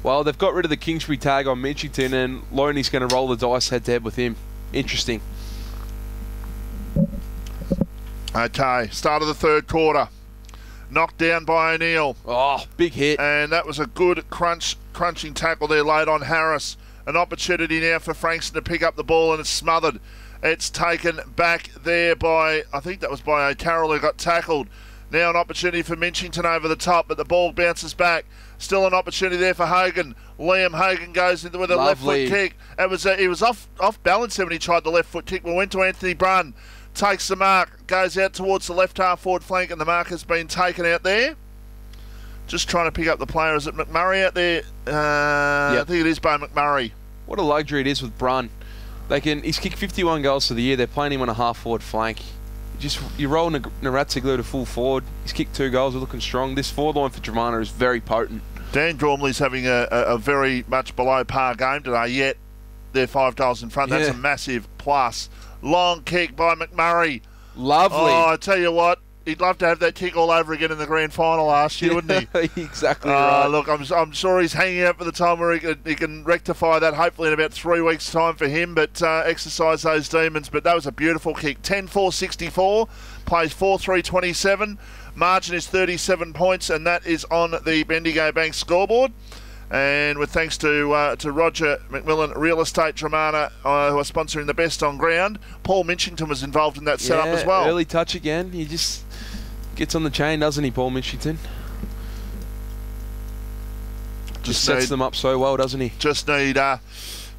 Well, they've got rid of the Kingsbury tag on Mitchington, and Loney's going to roll the dice head-to-head with him. Interesting. Okay, start of the third quarter. Knocked down by O'Neill. Oh, big hit. And that was a good crunching tackle there late on Harris. An opportunity now for Frankston to pick up the ball, and it's smothered. It's taken back there by, I think that was by O'Carroll, who got tackled. Now an opportunity for Minchington over the top, but the ball bounces back. Still an opportunity there for Hogan. Liam Hogan goes in with a left foot kick. He was off balance there when he tried the left foot kick. We went to Anthony Brunn. Takes the mark, goes out towards the left half forward flank, and the mark has been taken out there. Just trying to pick up the player. Is it McMurray out there? Yep. I think it is by McMurray. What a luxury it is with Brunn. He's kicked 51 goals for the year. They're playing him on a half forward flank. You roll Naratziglu to full forward. He's kicked 2 goals. We're looking strong. This forward line for Dromana is very potent. Dan Gormley's having a very much below par game today, yet they're 5 goals in front. That's a massive plus. Long kick by McMurray. Lovely. Oh, I tell you what, he'd love to have that kick all over again in the grand final last year, wouldn't he? Exactly right. Look, I'm sure he's hanging out for the time where he can rectify that, hopefully in about 3 weeks' time for him, but exercise those demons. But that was a beautiful kick. 10-4-64, plays 4-3-27. Margin is 37 points, and that is on the Bendigo Bank scoreboard. And with thanks to Roger McMillan Real Estate Dromana, who are sponsoring the best on ground. Paul Minchington was involved in that setup as well. Early touch again. He just gets on the chain, doesn't he, Paul Minchington? Just sets them up so well, doesn't he? Just need to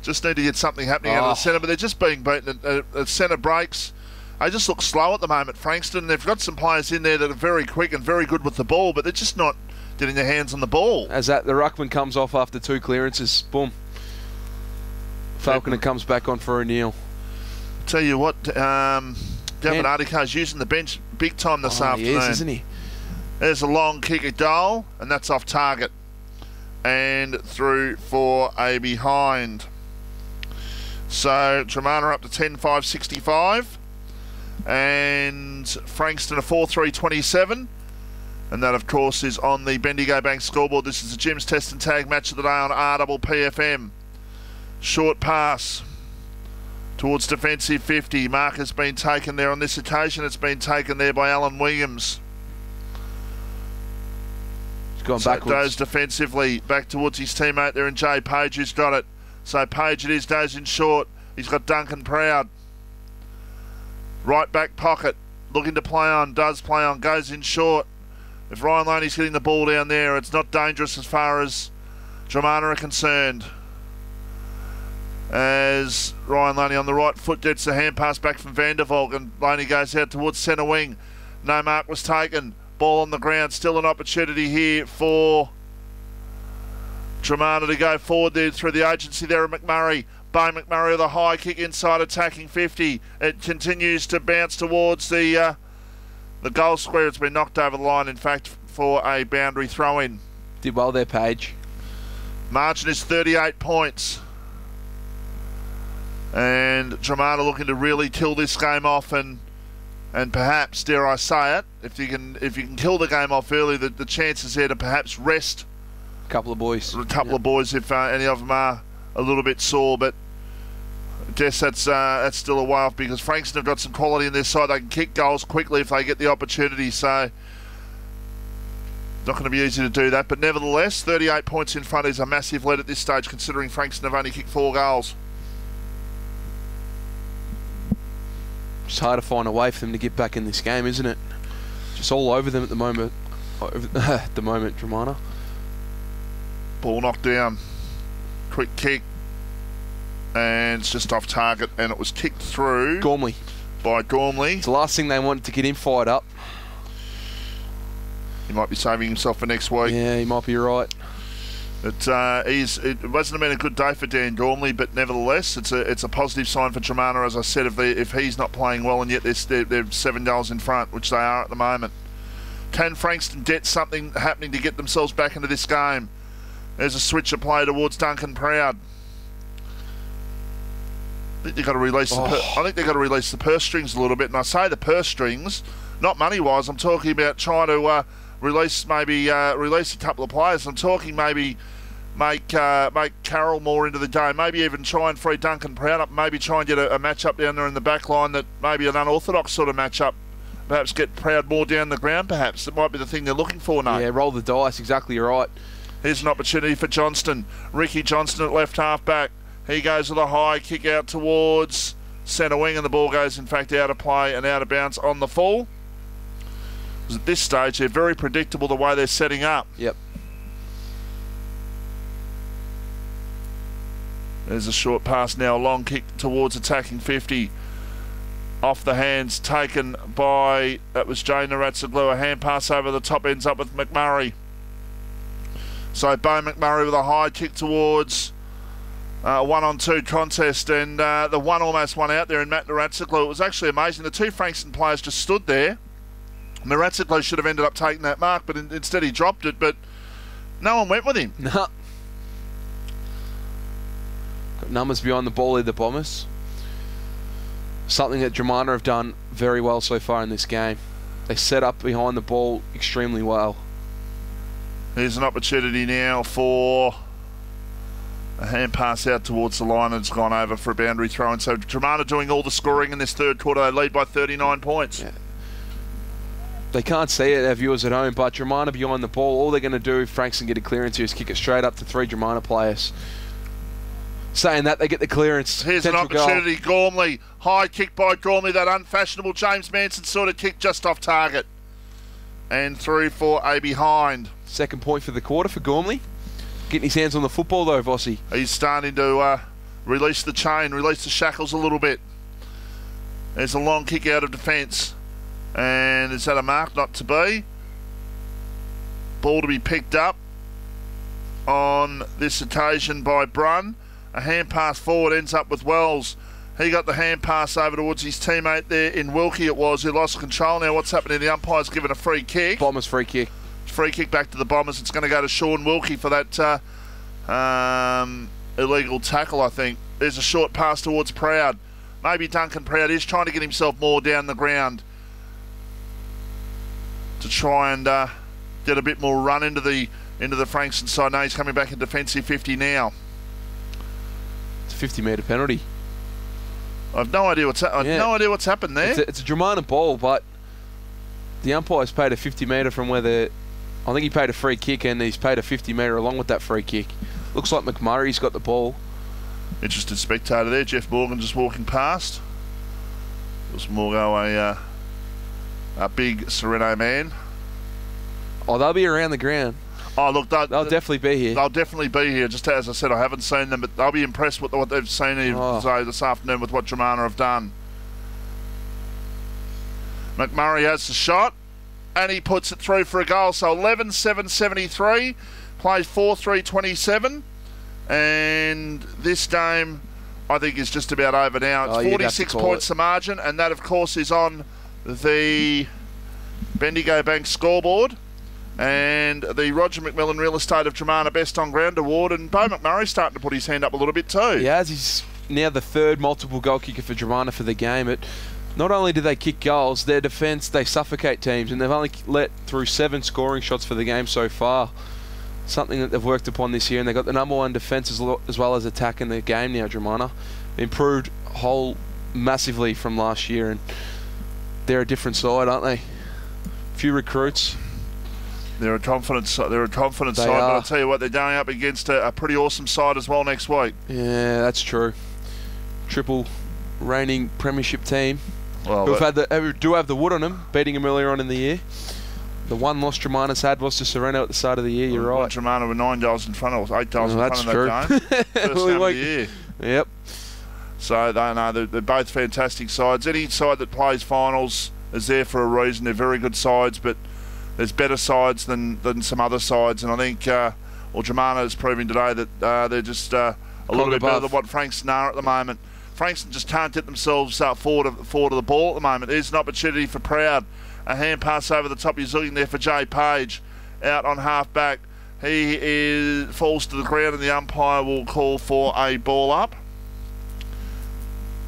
get something happening out of the centre, but they're just being beaten at centre breaks. They just look slow at the moment, Frankston. They've got some players in there that are very quick and very good with the ball, but they're just not getting their hands on the ball. As the ruckman comes off after 2 clearances, boom. Falconer comes back on for O'Neill. Tell you what, Gavin Artico's using the bench big time this afternoon. He is, isn't he? There's a long kick at goal, and that's off target. And through for a behind. So Dromana up to 10-5-65. And Frankston a 4-3-27. And that, of course, is on the Bendigo Bank scoreboard. This is the Jim's Test and Tag match of the day on RPPFM. Short pass towards defensive 50. Mark has been taken there on this occasion. It's been taken there by Alan Williams. He's gone backwards. Goes defensively back towards his teammate there, and Jay Page who's got it. So Page it is, goes in short. He's got Duncan Proud. Right back pocket, looking to play on, does play on, goes in short. If Ryan Loney's hitting the ball down there, it's not dangerous as far as Dromana are concerned. As Ryan Loney on the right foot gets the hand pass back from Vandervalk, and Loney goes out towards centre wing. No mark was taken. Ball on the ground. Still an opportunity here for Dromana to go forward there through the agency there of McMurray. Bo McMurray with a high kick inside, attacking 50. It continues to bounce towards the goal square. It's been knocked over the line, in fact, for a boundary throw-in. Did well there, Page. Margin is 38 points. And Dromana looking to really kill this game off, and perhaps, dare I say it, if you can kill the game off early, the chances there to perhaps rest a couple of boys. A couple of boys if any of them are a little bit sore, but I guess that's still a way off, because Frankston have got some quality in their side. They can kick goals quickly if they get the opportunity, so not going to be easy to do that. But nevertheless, 38 points in front is a massive lead at this stage, considering Frankston have only kicked 4 goals. It's hard to find a way for them to get back in this game, isn't it? Just all over them at the moment. At the moment, Dromana. Ball knocked down. Quick kick. And it's just off target, and it was kicked through Gormley. By Gormley. It's the last thing they wanted to get him fired up. He might be saving himself for next week. Yeah, he might be right. It wasn't been a good day for Dan Gormley, but nevertheless, it's a positive sign for Dromana, as I said, if he's not playing well, and yet they're 7 goals in front, which they are at the moment. Can Frankston get something happening to get themselves back into this game? There's a switcher play towards Duncan Proud. I think they've got to release the purse strings a little bit, and I say the purse strings, not money-wise. I'm talking about trying to release a couple of players. I'm talking maybe make Carroll more into the game. Maybe even try and free Duncan Proud up. Maybe try and get a match-up down there in the back line that maybe an unorthodox sort of match-up. Perhaps get Proud more down the ground, perhaps. That might be the thing they're looking for, Nate. Yeah, roll the dice. Exactly right. Here's an opportunity for Johnston. Ricky Johnston at left half-back. He goes with a high kick out towards centre wing, and the ball goes, in fact, out of play and out of bounds on the full. At this stage, they're very predictable the way they're setting up. Yep. There's a short pass now, a long kick towards attacking 50. Off the hands, taken by, that was Jay Naratsoglu. A hand pass over the top, ends up with McMurray. So Bo McMurray with a high kick towards a 1-on-2 contest, and the one almost won out there in Matt Naratsoglu. It was actually amazing. The two Frankston players just stood there. Naratsoglu should have ended up taking that mark, but instead he dropped it, but no one went with him. No. Got numbers behind the ball here, the Bombers. Something that Dromana have done very well so far in this game. They set up behind the ball extremely well. Here's an opportunity now for a hand pass out towards the line, and it's gone over for a boundary throw. And so Dromana doing all the scoring in this third quarter. They lead by 39 points. Yeah. They can't see it, our viewers at home, but Dromana behind the ball, all they're going to do if Frankston get a clearance here is kick it straight up to three Dromana players. Saying that, they get the clearance. Here's an opportunity, goal. Gormley. High kick by Gormley, that unfashionable James Manson sort of kick just off target. And through for a behind. Second point for the quarter for Gormley. Getting his hands on the football though, Vossi. He's starting to release the chain, release the shackles a little bit. There's a long kick out of defence. And is that a mark? Not to be. Ball to be picked up on this occasion by Brun. A hand pass forward ends up with Wells. He got the hand pass over towards his teammate there in Wilkie, it was, who lost control. Now what's happening? The umpire's given a free kick. Bombers free kick. Free kick back to the Bombers. It's going to go to Sean Wilkie for that illegal tackle, I think. There's a short pass towards Proud. Maybe Duncan Proud is trying to get himself more down the ground to try and get a bit more run into the Frankston side. Now he's coming back in defensive 50 now. It's a 50-metre penalty. I've no idea what's happened there. It's a Dromana ball, but the umpire's paid a 50-metre from where the... I think he paid a free kick, and he's paid a 50-metre along with that free kick. Looks like McMurray's got the ball. Interested spectator there. Jeff Morgan just walking past. Was Morgo a big Sereno man? Oh, they'll be around the ground. Oh, look, they'll definitely be here. They'll definitely be here. Just as I said, I haven't seen them, but they'll be impressed with what they've seen here this afternoon with what Dromana have done. McMurray has the shot, and he puts it through for a goal. So 11-7-73, plays 4-3-27, and this game, I think, is just about over now. It's 46 points the margin, and that, of course, is on the Bendigo Bank scoreboard. And the Roger McMillan Real Estate of Dromana Best on Ground Award, and Bo McMurray's starting to put his hand up a little bit too. Yeah, he's now the third multiple goal kicker for Dromana for the game. But not only do they kick goals, their defence, they suffocate teams, and they've only let through 7 scoring shots for the game so far. Something that they've worked upon this year, and they've got the #1 defence as well as attack in the game now, Dromana. Improved massively from last year, and they're a different side, aren't they? Few recruits. They're a confident side, but I'll tell you what, they're going up against a pretty awesome side as well next week. Yeah, that's true. Triple reigning premiership team. Well, who do have the wood on them, beating them earlier on in the year. The one loss Dromana's had was to Sereno at the start of the year, you're right. Dromana were 9 goals in front of us, 8 goals in front of that game. First game of the year. Yep. So they're both fantastic sides. Any side that plays finals is there for a reason. They're very good sides, but there's better sides than some other sides, and I think Dromana is proving today that they're just a little bit better than what Frankston are at the moment. Frankston just can't get themselves forward of the ball at the moment. There's an opportunity for Proud. A hand pass over the top. He's looking there for Jay Page out on half back. He falls to the ground, and the umpire will call for a ball up.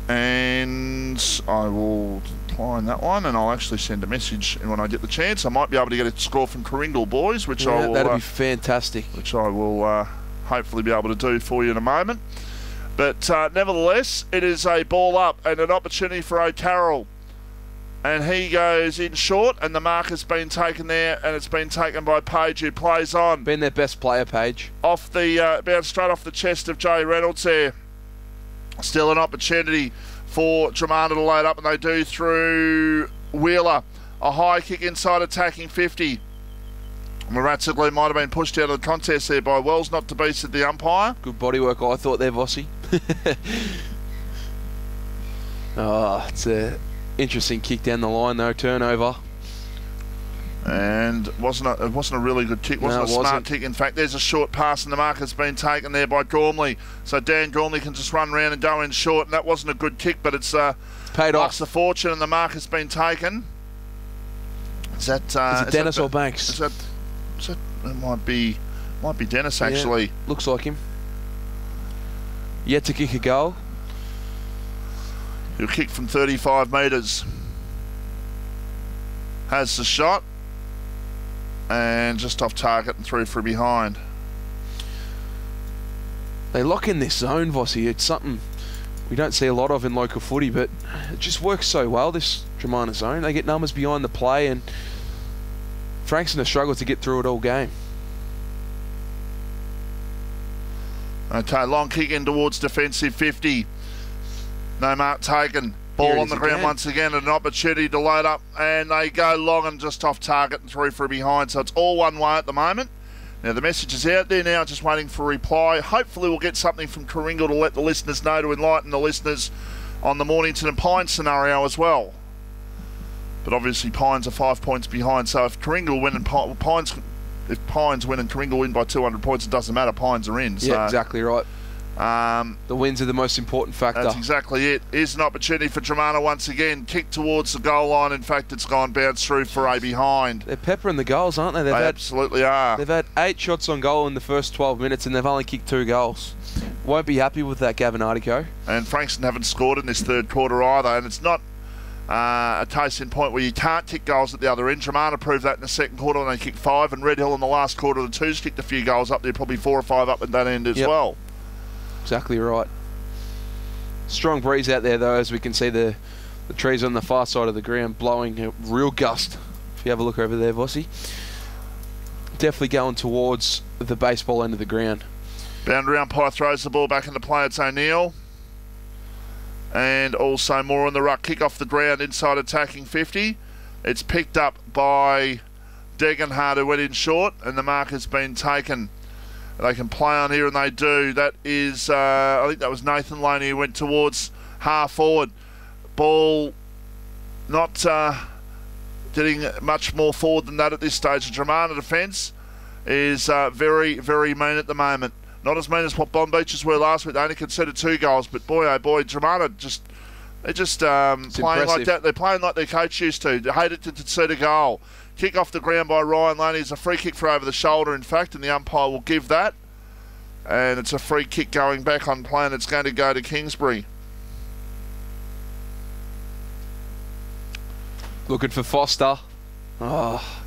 And I will decline that one, and I'll actually send a message when I get the chance. I might be able to get a score from Coringal boys, which I will. That'd be fantastic. Which I will hopefully be able to do for you in a moment. But nevertheless, it is a ball up and an opportunity for O'Carroll. And he goes in short, and the mark has been taken there, and it's been taken by Page, who plays on. Been their best player, Page. Off the bounce straight off the chest of Jay Reynolds there. Still an opportunity for Dromana to load up, and they do through Wheeler. A high kick inside attacking 50. Miraculous might have been pushed out of the contest there by Wells, not to be, said the umpire. Good bodywork, I thought there, Vossi. Oh, it's a interesting kick down the line though, turnover. And it wasn't a really good kick, wasn't a smart kick. In fact, there's a short pass and the mark has been taken there by Gormley. So Dan Gormley can just run around and go in short, and that wasn't a good kick, but it's paid off. The fortune, and the mark has been taken. Is that is it Dennis or Banks? Is that it might be Dennis actually. Yeah, looks like him. Yet to kick a goal. He'll kick from 35 metres. Has the shot. And just off target and through for behind. They lock in this zone, Vossi. It's something we don't see a lot of in local footy, but it just works so well, this Dromana zone. They get numbers behind the play, and Frankston has struggled to get through it all game. Okay, long kick in towards defensive 50. No mark taken. Ball on the ground once again, and an opportunity to load up, and they go long and just off target and through for behind. So it's all one way at the moment. Now the message is out there now, just waiting for a reply. Hopefully we'll get something from Coringal to let the listeners know, to enlighten the listeners on the Mornington and Pines scenario as well. But obviously Pines are 5 points behind, so if Coringal win and if Pines win and Coringal win by 200 points, it doesn't matter. Pines are in. Yeah, exactly right. The wins are the most important factor. That's exactly it. Here's an opportunity for Dromana once again. Kick towards the goal line. In fact, it's gone bounce through for a behind. They're peppering the goals, aren't they? They absolutely are. They've had 8 shots on goal in the first 12 minutes, and they've only kicked 2 goals. Won't be happy with that, Gavin Artico. And Frankston haven't scored in this third quarter either, and it's not a case in point where you can't kick goals at the other end. Dromana proved that in the second quarter when they kicked 5, and Red Hill in the last quarter of the twos kicked a few goals up there, probably 4 or 5 up at that end as well. Exactly right. Strong breeze out there though, as we can see the trees on the far side of the ground blowing a real gust. If you have a look over there, Vossi. Definitely going towards the baseball end of the ground. Boundary umpire throws the ball back into play. It's O'Neill. And also more on the ruck. Kick off the ground inside attacking 50. It's picked up by Degenhardt, who went in short, and the mark has been taken. They can play on here, and they do. That is, I think that was Nathan Loney, who went towards half forward. Ball not getting much more forward than that at this stage. The Dromana defence is very, very mean at the moment. Not as mean as what Bomb Beaches were last week. They only conceded 2 goals, but boy, oh boy, Dromana they're just playing like that. They're playing like their coach used to. They hated to concede a goal. Kick off the ground by Ryan Loney. It's a free kick for over the shoulder, in fact, and the umpire will give that. And it's a free kick going back on play, and it's going to go to Kingsbury. Looking for Foster. Oh,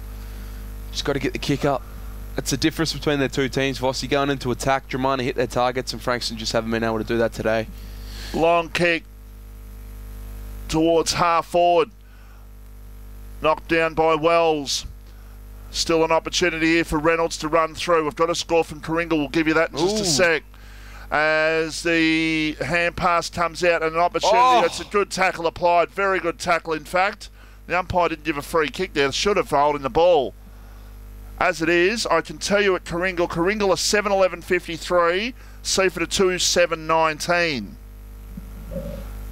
just got to get the kick up. That's the difference between the two teams. Vossi going into attack. Dromana hit their targets, and Frankston just haven't been able to do that today. Long kick towards half forward. Knocked down by Wells. Still an opportunity here for Reynolds to run through. We've got a score from Coringal. We'll give you that in just a sec. As the hand pass comes out, and an opportunity. That's a good tackle applied. Very good tackle, in fact. The umpire didn't give a free kick there. Should have for holding the ball. As it is, I can tell you at Coringal are 7-11-53, Seaford are 2-7-19.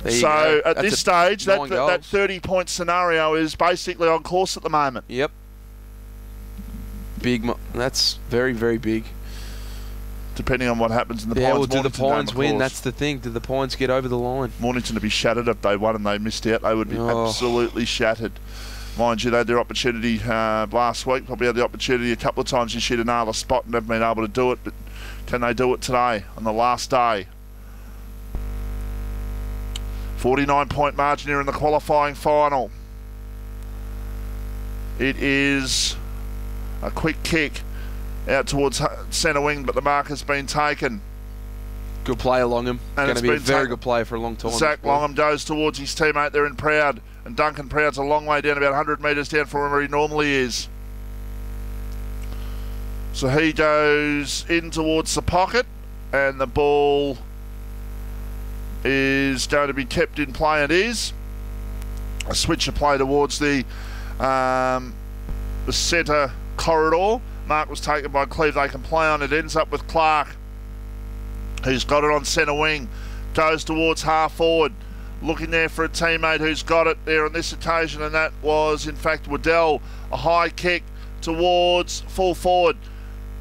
So at this stage, that 30-point scenario is basically on course at the moment. Yep. Big. That's very, very big. Depending on what happens in the Pines. Yeah, well, do the Pines win? That's the thing. Do the Pines get over the line? Mornington to be shattered if they won and they missed out. They would be absolutely shattered. Mind you, they had their opportunity last week. Probably had the opportunity a couple of times this year to nail a spot and haven't been able to do it. But can they do it today on the last day? 49-point margin here in the qualifying final. It is a quick kick out towards centre wing, but the mark has been taken. Good play along him. Going to be a very good player for a long time. Zach Longham goes towards his teammate there in Proud, and Duncan Proud's a long way down, about 100 metres down from where he normally is. So he goes in towards the pocket, and the ball is going to be kept in play. It is a switch of play towards the centre corridor. Mark was taken by Cleve. They can play on. It ends up with Clark, who's got it on centre wing, goes towards half forward, looking there for a teammate who's got it there on this occasion, and that was in fact Waddell. A high kick towards full forward,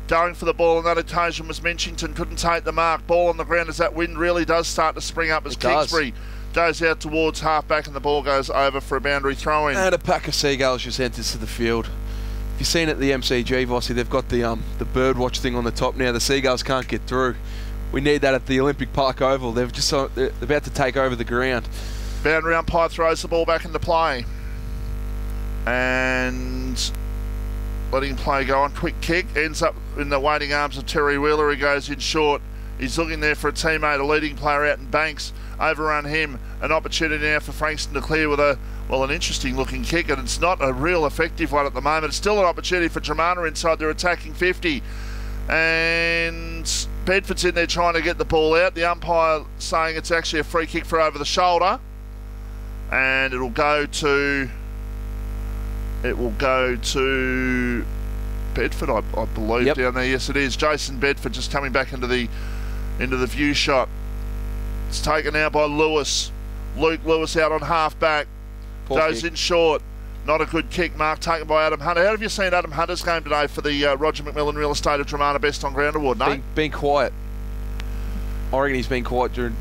going for the ball on that occasion was Minchington, couldn't take the mark. Ball on the ground as that wind really does start to spring up as Kingsbury goes out towards half back, and the ball goes over for a boundary throw in. And a pack of seagulls just enters to the field. If you've seen it at the MCG, Vossi, they've got the bird watch thing on the top now. The seagulls can't get through. We need that at the Olympic Park Oval. They're about to take over the ground. Boundary umpire throws the ball back into play, and letting play go on. Quick kick ends up in the waiting arms of Terry Wheeler. He goes in short. He's looking there for a teammate, a leading player out in Banks. Overrun him. An opportunity now for Frankston to clear with an interesting looking kick, and it's not a real effective one at the moment. It's still an opportunity for Dromana inside their attacking 50. And Bedford's in there trying to get the ball out. The umpire saying it's actually a free kick for over the shoulder. And it'll go to Bedford, I believe, down there. Yes, it is. Jason Bedford just coming back into the view shot. It's taken now by Lewis. Luke Lewis out on half back. Goes in short. Not a good kick, Mark, taken by Adam Hunter. How have you seen Adam Hunter's game today for the Roger McMillan Real Estate of Dromana Best on Ground Award, no? Been quiet. I reckon he's been quiet during...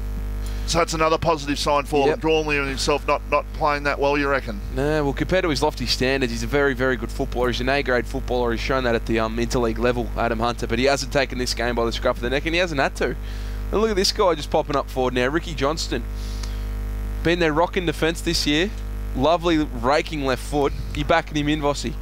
So that's another positive sign for him. Gormley and himself not playing that well, you reckon? No, well, compared to his lofty standards, he's a very, very good footballer. He's an A-grade footballer. He's shown that at the interleague level, Adam Hunter. But he hasn't taken this game by the scruff of the neck, and he hasn't had to. And look at this guy just popping up forward now, Ricky Johnston. Been there rocking defence this year. Lovely raking left foot. You backing him in, Vossi?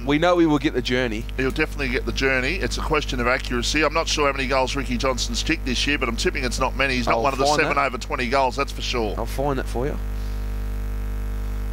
We know he will get the journey. He'll definitely get the journey. It's a question of accuracy. I'm not sure how many goals Ricky Johnston's kicked this year, but I'm tipping it's not many. He's not one of the 7 over 20 goals, that's for sure. I'll find that for you.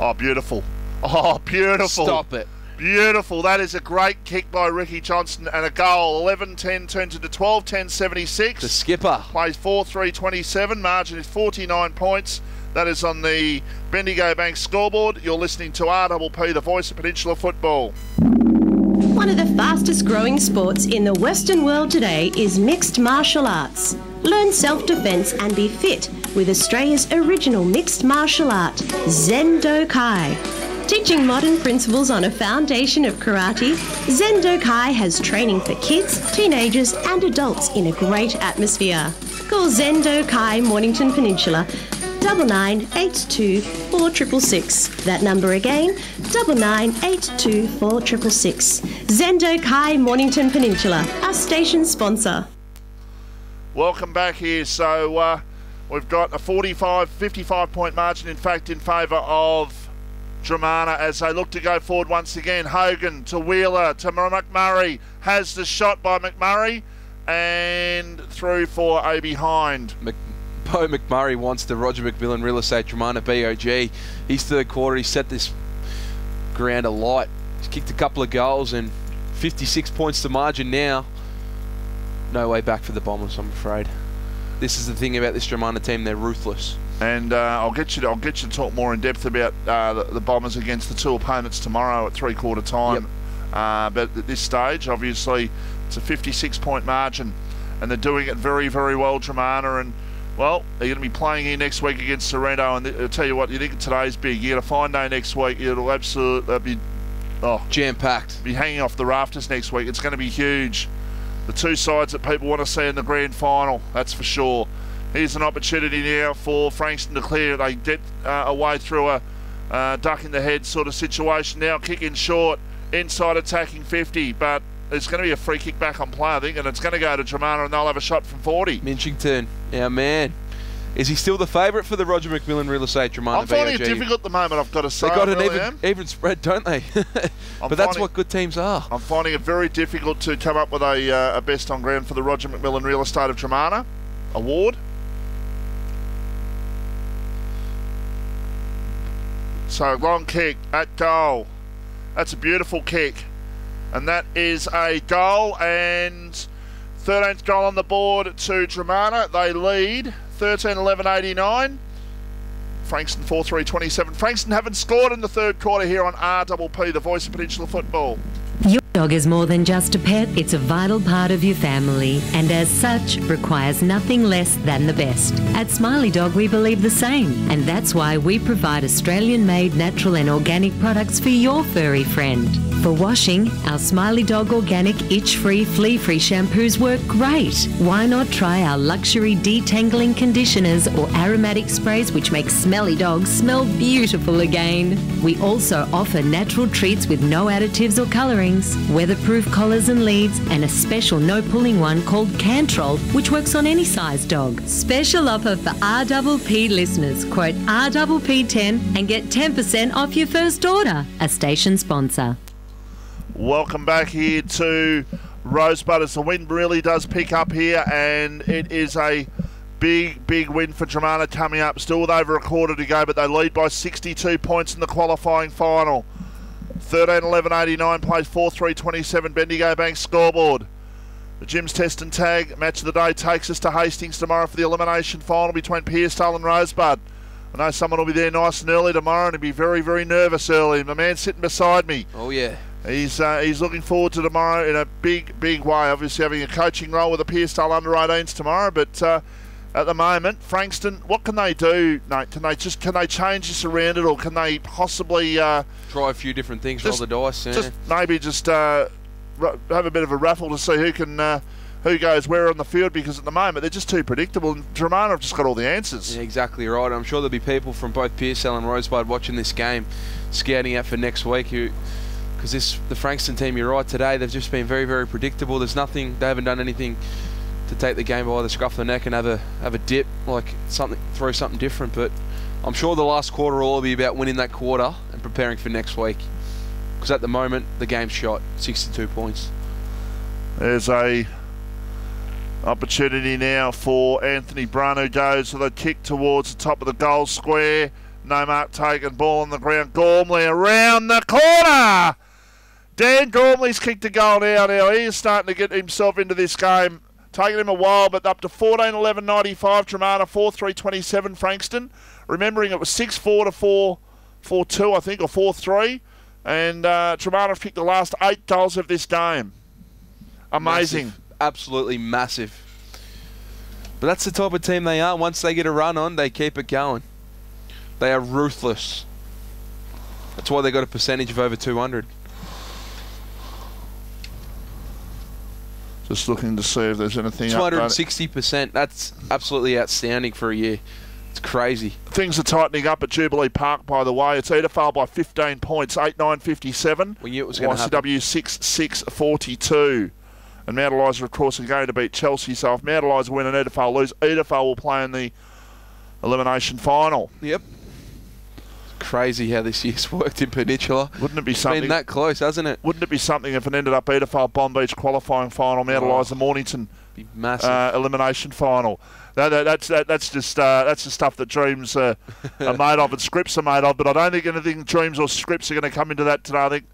Oh, beautiful. Oh, beautiful. Stop it. Beautiful. That is a great kick by Ricky Johnston and a goal. 11-10 turns into 12-10-76. The skipper. Plays 4-3-27. Margin is 49 points. That is on the Bendigo Bank scoreboard. You're listening to RPP, the voice of Peninsula football. One of the fastest growing sports in the Western world today is mixed martial arts. Learn self-defense and be fit with Australia's original mixed martial art, Zendo Kai. Teaching modern principles on a foundation of karate, Zendo Kai has training for kids, teenagers and adults in a great atmosphere. Call Zendo Kai Mornington Peninsula 9982 4666. That number again, 9982 4666. Zendo Kai Mornington Peninsula, our station sponsor. Welcome back here. So we've got a 55 point margin, in fact, in favour of Dromana as they look to go forward once again. Hogan to Wheeler to McMurray. Has the shot by McMurray and through for a behind. Bo McMurray wants the Roger McMillan Real Estate Dromana BOG. His third quarter, he set this ground alight. He's kicked a couple of goals and 56 points to margin now. No way back for the Bombers, I'm afraid. This is the thing about this Dromana team, they're ruthless. And I'll get you to talk more in depth about the Bombers against the two opponents tomorrow at three-quarter time. But at this stage, obviously, it's a 56 point margin and they're doing it very, very well, Dromana. And well, they're going to be playing here next week against Sorrento, and I'll tell you what, you think today's big. You get a fine day next week. It'll absolutely be jam-packed. Be hanging off the rafters next week. It's going to be huge. The two sides that people want to see in the grand final, that's for sure. Here's an opportunity now for Frankston to clear. They get away through a duck in the head sort of situation. Now kicking short, inside attacking 50, but there's going to be a free kick back on play, I think, and it's going to go to Dromana, and they'll have a shot from 40. Minchington, our man. Is he still the favourite for the Roger McMillan Real Estate Dromana? I'm finding it VOG? difficult at the moment, I've got to say. They got an really even spread, don't they? But that's what good teams are. I'm finding it very difficult to come up with a best on ground for the Roger McMillan Real Estate of Dromana award. So long kick at goal. That's a beautiful kick. And that is a goal, and 13th goal on the board to Dromana. They lead 13-11-89. Frankston 4-3-27. Frankston haven't scored in the third quarter here on RPP, the voice of Peninsula football. Your dog is more than just a pet. It's a vital part of your family, and as such, requires nothing less than the best. At Smiley Dog, we believe the same, and that's why we provide Australian-made natural and organic products for your furry friend. For washing, our Smiley Dog Organic Itch-Free, Flea-Free shampoos work great. Why not try our luxury detangling conditioners or aromatic sprays which make smelly dogs smell beautiful again? We also offer natural treats with no additives or colourings, weatherproof collars and leads, and a special no-pulling one called Cantrol, which works on any size dog. Special offer for RPP listeners. Quote RPP10 and get 10% off your first order. A station sponsor. Welcome back here to Rosebud as the wind really does pick up here, and it is a big win for Dromana coming up. Still with over a quarter to go, but they lead by 62 points in the qualifying final. 13-11-89 plays 4-3-27 Bendigo Bank scoreboard. The Jim's Test and Tag match of the day takes us to Hastings tomorrow for the elimination final between Pearsdale and Rosebud. I know someone will be there nice and early tomorrow, and he'll be very nervous early. My man sitting beside me. Oh yeah. He's looking forward to tomorrow in a big way. Obviously having a coaching role with the Pearsdale under-18s tomorrow, but at the moment, Frankston, what can they do, Nate? Can they change this around it, or can they possibly try a few different things, roll the dice? Yeah. Maybe have a bit of a raffle to see who goes where on the field, because at the moment they're just too predictable, and Dromana have just got all the answers. Yeah, exactly right. I'm sure there'll be people from both Pearsdale and Rosebud watching this game, scouting out for next week, because the Frankston team, you're right, today they've just been very predictable. There's nothing, they haven't done anything to take the game by the scruff of the neck and have a dip, like throw something different. But I'm sure the last quarter will all be about winning that quarter and preparing for next week, because at the moment the game's shot 62 points. There's a opportunity now for Anthony Brun, who goes with a kick towards the top of the goal square. No mark taken, ball on the ground. Gormley around the corner. Dan Gormley's kicked a goal now. He is starting to get himself into this game. Taking him a while, but up to 14-11-95. Dromana 4-3-27 Frankston. Remembering it was 6-4 to 4-4-2, I think, or 4-3. And Dromana have kicked the last 8 goals of this game. Amazing. Massive. Absolutely massive. But that's the type of team they are. Once they get a run on, they keep it going. They are ruthless. That's why they got a percentage of over 200. Just looking to see if there's anything 260%. That's absolutely outstanding for a year. It's crazy. Things are tightening up at Jubilee Park, by the way. It's Edafale by 15 points, 8-9-57. We knew it was going to happen. YCW 6-6-42. And Mount Eliza, of course, are going to beat Chelsea. So if Mount Eliza win and Edafale lose, Edafale will play in the elimination final. Yep. Crazy how this year's worked in Peninsula. Wouldn't it be something? Been that close, hasn't it? Wouldn't it be something if it ended up Edafale Bomb Beach qualifying final, Mount Eliza Mornington be massive. Elimination final? That's the stuff that dreams are made of and scripts are made of. But I don't think anything dreams or scripts are going to come into that today. I think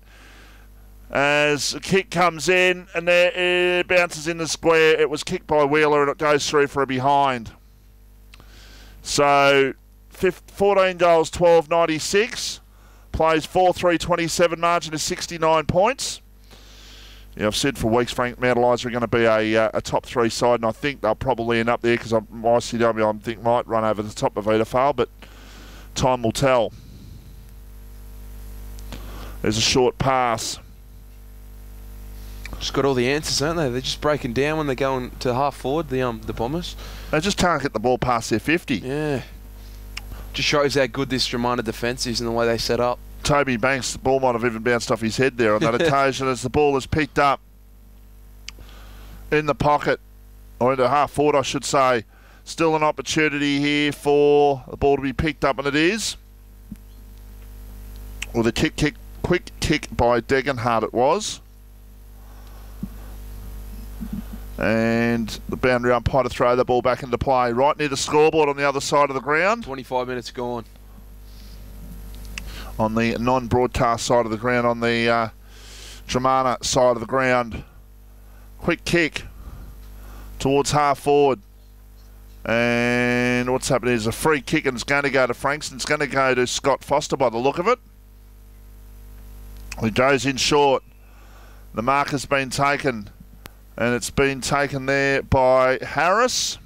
as a kick comes in and there it bounces in the square, it was kicked by Wheeler and it goes through for a behind. So 14 goals, 12.96. Plays 4-3-27, margin is 69 points. Yeah, I've said for weeks Mount Eliza are going to be a top 3 side, and I think they'll probably end up there because ICW I think might run over the top of Edafale, but time will tell. There's a short pass. Just got all the answers, aren't they? They're just breaking down when they're going to half forward, the Bombers. They just can't get the ball past their 50. Yeah. Just shows how good this Dromana defence is and the way they set up. Toby Banks, the ball might have even bounced off his head there on that occasion as the ball is picked up in the pocket, or into half forward, I should say. Still an opportunity here for the ball to be picked up, and it is. With a quick kick by Degenhardt it was. And the boundary umpire to throw the ball back into play. Right near the scoreboard on the other side of the ground. 25 minutes gone. On the non-broadcast side of the ground, on the Dromana side of the ground. Quick kick towards half forward. And what's happening is a free kick, and it's going to go to Frankston. It's going to go to Scott Foster by the look of it. He goes in short. The mark has been taken, and it's been taken there by Harris.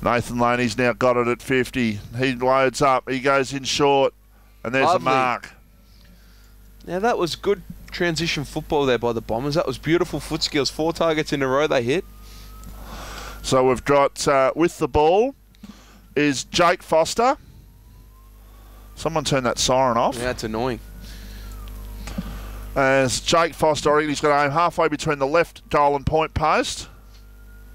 Nathan Laney's now got it at 50. He loads up. He goes in short, and there's Lovely. a mark. Now that was good transition football there by the Bombers. That was beautiful foot skills. 4 targets in a row they hit. So we've got with the ball is Jake Foster. Someone turn that siren off. Yeah, that's annoying. As Jake Foster, he's got to aim halfway between the left goal and point post.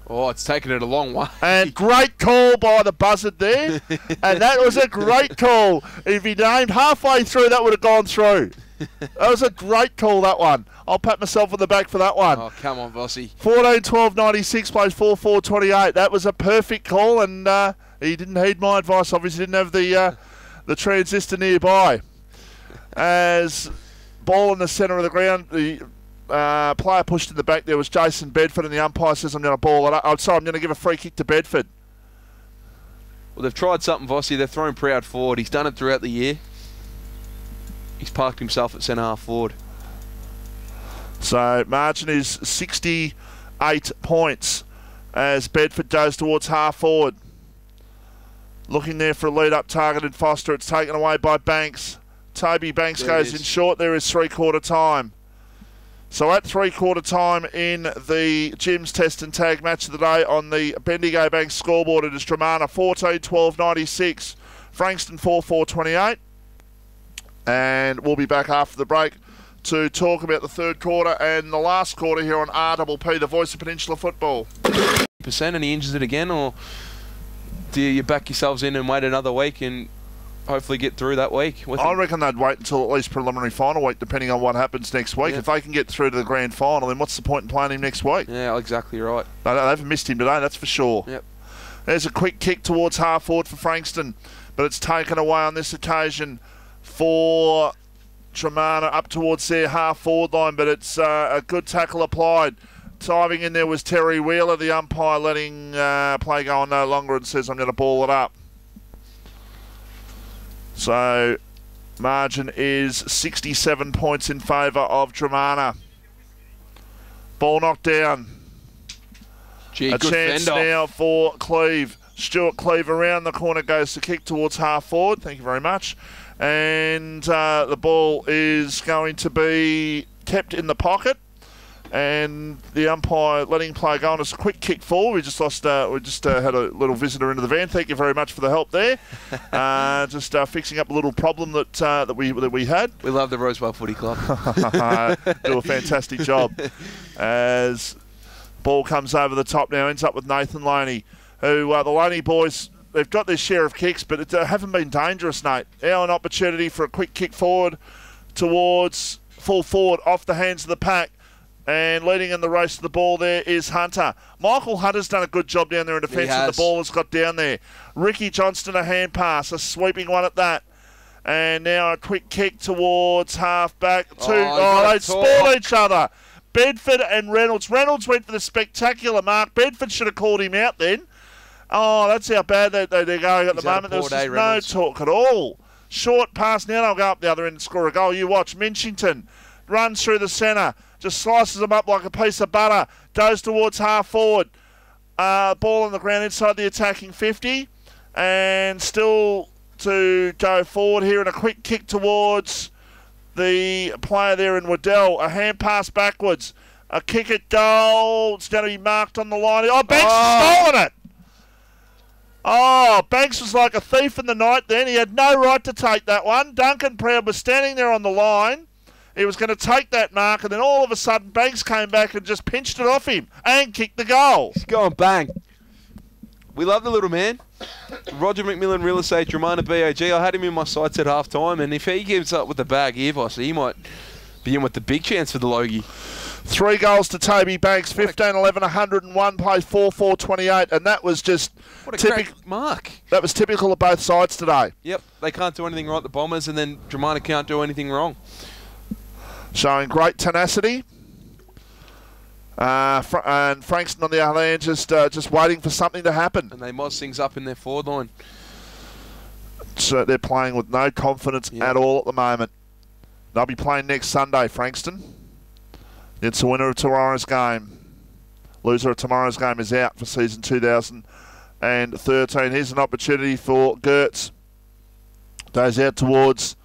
Oh, it's taken it a long way. And great call by the buzzard there. And that was a great call. If he'd aimed halfway through, that would have gone through. That was a great call, that one. I'll pat myself on the back for that one. Oh, come on, Bossy. 14-12-96 plays 4-4-28. That was a perfect call, and he didn't heed my advice. Obviously, didn't have the transistor nearby. As ball in the centre of the ground, the player pushed in the back. There was Jason Bedford, and the umpire says, I'm going to ball it up. I'm sorry, I'm going to give a free kick to Bedford. Well, they've tried something, Bossy. They've thrown Proud forward. He's done it throughout the year. He's parked himself at centre half forward. So margin is 68 points as Bedford goes towards half forward. Looking there for a lead-up targeted Foster. It's taken away by Banks. Toby Banks goes in short. There is three-quarter time. So at three-quarter time in the Jim's Test and Tag match of the day on the Bendigo Bank scoreboard, it is Dromana 14-12-96, Frankston 4-4-28. And we'll be back after the break to talk about the third quarter and the last quarter here on RPP, the voice of Peninsula football. % and he injures it again, or do you back yourselves in and wait another week and hopefully get through that week? I reckon they'd wait until at least preliminary final week, depending on what happens next week. Yeah. If they can get through to the grand final, then what's the point in playing him next week? Yeah, exactly right. They haven't missed him today, that's for sure. Yep. There's a quick kick towards half forward for Frankston, but it's taken away on this occasion for Dromana up towards their half forward line, but it's a good tackle applied. Diving in there was Terry Wheeler, the umpire letting play go on no longer and says, I'm going to ball it up. So margin is 67 points in favour of Dromana. Ball knocked down. Gee, a good chance fend-off. now for Cleve. Stuart Cleve around the corner goes to kick towards half forward. Thank you very much. And the ball is going to be kept in the pocket. And the umpire letting play go on. It's a quick kick forward. We just lost. We just had a little visitor into the van. Thank you very much for the help there. Just fixing up a little problem that we had. We love the Rosewell Footy Club. Do a fantastic job. As ball comes over the top now, ends up with Nathan Loney, who the Loney boys, they've got their share of kicks, but it haven't been dangerous, Nate. Now an opportunity for a quick kick forward towards full forward off the hands of the pack. And leading in the race to the ball there is Hunter. Michael Hunter's done a good job down there in defence, and the ball has got down there. Ricky Johnston, a hand pass, a sweeping one at that. And now a quick kick towards half back. They spoiled each other. Bedford and Reynolds. Reynolds went for the spectacular mark. Bedford should have called him out then. Oh, that's how bad they're going at the moment. There's no talk at all. Short pass. Now they'll go up the other end and score a goal. You watch. Minchington runs through the centre. Just slices them up like a piece of butter. Goes towards half forward. Ball on the ground inside the attacking 50. And still to go forward here. And a quick kick towards the player there in Waddell. A hand pass backwards. A kick at goal. It's going to be marked on the line. Oh, Banks has stolen it. Oh, Banks was like a thief in the night then. He had no right to take that one. Duncan Proud was standing there on the line. He was going to take that mark, and then all of a sudden Banks came back and just pinched it off him and kicked the goal. He's going bang. We love the little man. Roger McMillan Real Estate, Dromana BOG. I had him in my sights at half time, and if he gives up with the bag here, he might be in with the big chance for the Logie. 3 goals to Toby Banks, 15-11, 101, played 4-4-28, and that was just what a great mark. That was typical of both sides today. Yep, they can't do anything right, the Bombers, and then Dromana can't do anything wrong. Showing great tenacity. And Frankston on the other hand just waiting for something to happen. And they moz things up in their forward line. So they're playing with no confidence at all at the moment. They'll be playing next Sunday, Frankston. It's the winner of tomorrow's game. Loser of tomorrow's game is out for season 2013. Here's an opportunity for Gertz. Goes out towards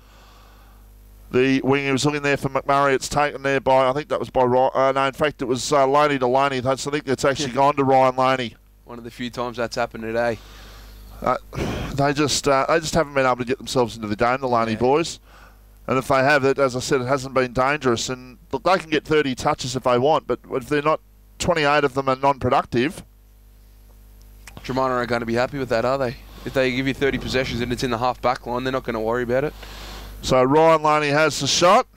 the wing. He was looking there for McMurray. It's taken there by, I think that was by Ryan. No, in fact, it was Loney to Loney. I think it's actually gone to Ryan Loney. One of the few times that's happened today. They just haven't been able to get themselves into the game, the Loney boys. And if they have, it, as I said, it hasn't been dangerous. And look, they can get 30 touches if they want, but if they're not, 28 of them are non-productive. Dromana aren't going to be happy with that, are they? If they give you 30 possessions and it's in the half-back line, they're not going to worry about it. So Ryan Loney has the shot.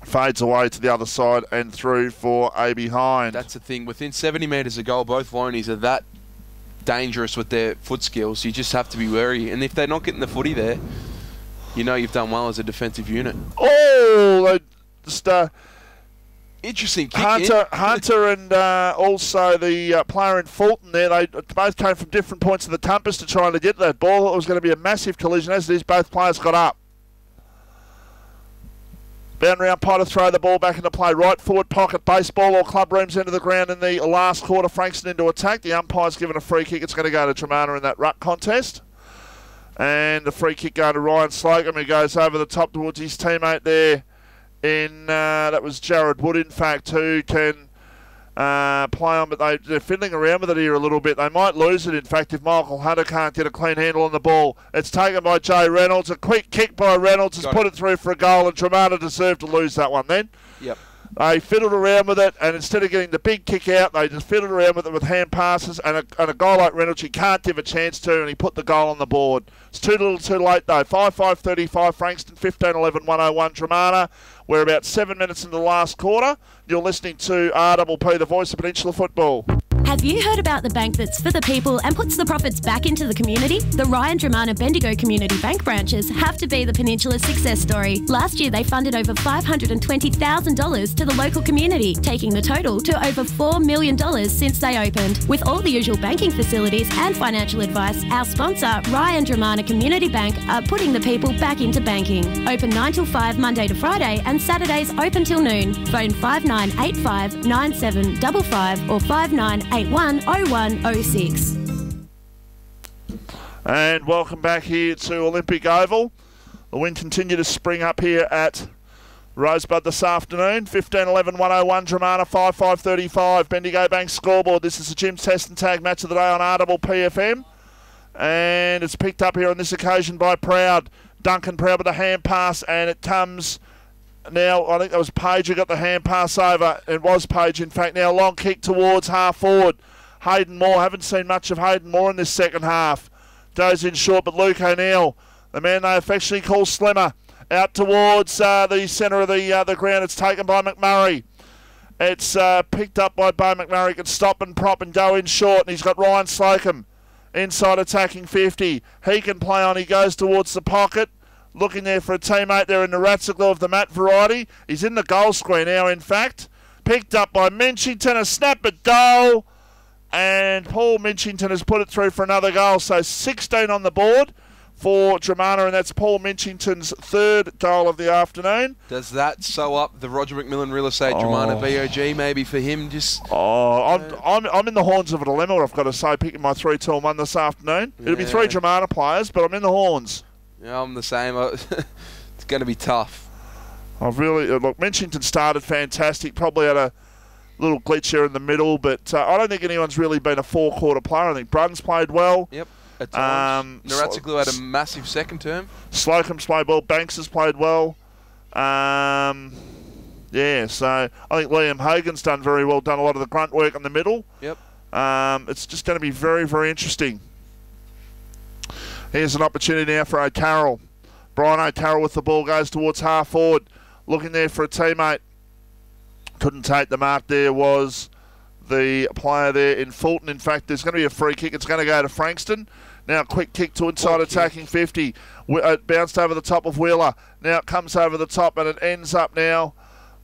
Fades away to the other side and through for a behind. That's the thing. Within 70 metres of goal, both Loneys are that dangerous with their foot skills. You just have to be wary. And if they're not getting the footy there, you know you've done well as a defensive unit. Oh, just interesting kick Hunter and also the player in Fulton there, they both came from different points of the compass to try to get that ball. It was going to be a massive collision. As it is, both players got up. Boundary umpire to throw the ball back into play. Right forward pocket, baseball or club rooms into the ground in the last quarter. Frankston into attack. The umpire's given a free kick. It's going to go to Dromana in that ruck contest. And the free kick going to Ryan Slocum, who goes over the top towards his teammate there. That was Jared Wood, in fact, who can play on, but they're fiddling around with it here a little bit. They might lose it, in fact, if Michael Hunter can't get a clean handle on the ball. It's taken by Jay Reynolds. A quick kick by Reynolds has put it through for a goal, and Dromana deserved to lose that one then. Yep. They fiddled around with it, and instead of getting the big kick out, they just fiddled around with it with hand passes, and a guy like Reynolds you can't give a chance to, and he put the goal on the board. It's too little too late, though. 5-5-35, Frankston, 15-11, 101, Dromana. We're about 7 minutes into the last quarter. You're listening to RPP, the voice of Peninsula football. Have you heard about the bank that's for the people and puts the profits back into the community? The Ryan Dromana Bendigo Community Bank branches have to be the Peninsula's success story. Last year, they funded over $520,000 to the local community, taking the total to over $4 million since they opened. With all the usual banking facilities and financial advice, our sponsor, Ryan Dromana Community Bank, are putting the people back into banking. Open 9 till 5 Monday to Friday and Saturdays open till noon. Phone 5985 9755 or 5981 0106. And welcome back here to Olympic Oval. The wind continued to spring up here at Rosebud this afternoon. 15-11, 101, Dromana 5-5-35. Bendigo Bank scoreboard. This is the Jim's Test and Tag match of the day on RPP FM. And it's picked up here on this occasion by Proud. Duncan Proud with a hand pass, and it comes now. I think that was Page who got the hand pass over. It was Page, in fact. Now long kick towards half forward. Hayden Moore. Haven't seen much of Hayden Moore in this second half. Goes in short, but Luke O'Neill, the man they affectionately call Slimmer, out towards the centre of the ground. It's taken by McMurray. It's picked up by Bo McMurray. Can stop and prop and go in short. And he's got Ryan Slocum inside attacking 50. He can play on. He goes towards the pocket. Looking there for a teammate there in the Ratziglou of the mat variety. He's in the goal square now, in fact. Picked up by Minchington. A snap at goal. And Paul Minchington has put it through for another goal. So 16 on the board for Dromana, and that's Paul Minchington's third goal of the afternoon. Does that sew up the Roger McMillan Real Estate Dromana BOG maybe for him? I'm in the horns of a dilemma, I've got to say, picking my 3-2-1 this afternoon. It'll be 3 Dromana players, but I'm in the horns. Yeah, I'm the same. It's going to be tough. I've really look. Minchington started fantastic. Probably had a little glitch here in the middle, but I don't think anyone's really been a four-quarter player. I think Brun's played well. Yep. At times. Ratziglou had a massive second term. Slocum's played well. Banks has played well. Yeah, so I think Liam Hogan's done very well, done a lot of the grunt work in the middle. Yep. It's just going to be very, very interesting. Here's an opportunity now for O'Carroll. Brian O'Carroll with the ball goes towards half forward, looking there for a teammate. Couldn't take the mark. There was the player there in Fulton. In fact, there's going to be a free kick. It's going to go to Frankston. Now, quick kick to inside attacking 50. It bounced over the top of Wheeler. Now it comes over the top and it ends up now